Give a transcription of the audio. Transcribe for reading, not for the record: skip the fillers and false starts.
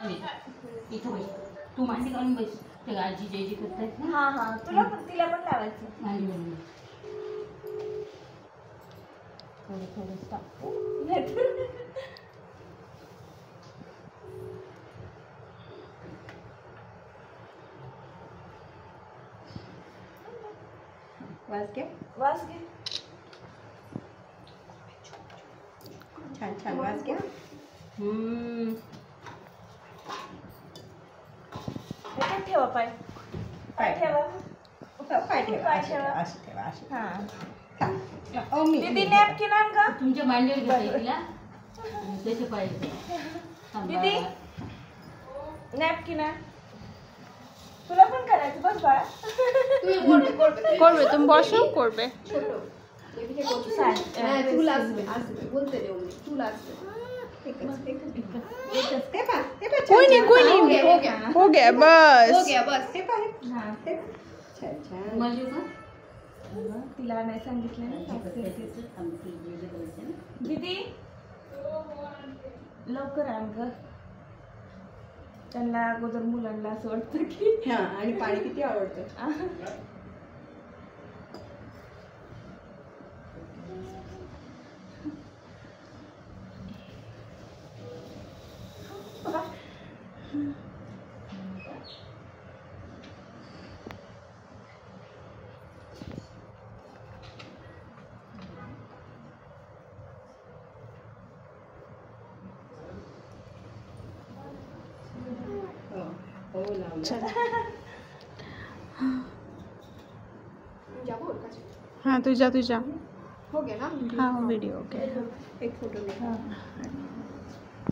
इथं बस, तू मांडी घालून बस. ते आजी जे जे करतायत ना. हा हा, तुला पण तिला पण लावायचं. मांडी घालून बस. थोडं थोडं टाकू. वास घे. वास घे. छान छान वास घ्या. ह्याच्यात ठेवा पाय. पाय ठेवा. पाय ठेवा. पाय असं ठेवा. ठेवा, असं ठेवा, असं ठेवा. हा. खा. ओ मी दीदी नॅपकिन आण का? तुमच्या मांडीवर घेता तिला त्याचे पाहिजे. दीदी नॅपकिन आण. तुला पण करायचं बस बाळा. করবে তুমি বসো করবে चूल असते असते बोलते देऊन चूल असते. एकच एकच ते पा ते पा. कोई नहीं कोई नहीं हो गया बस बस ते पा. हा. ते छान छान. माझी का तिला नाही सांगितलं ना. दीदी लवकर आण ग. त्यांना अगोदर मुलांना असं वाटतं की हा आणि पाणी किती आवडतं. हो लावलं. हाँ तू जा हो गया ना. हाँ वीडियो ओके एक फोटो निकाल.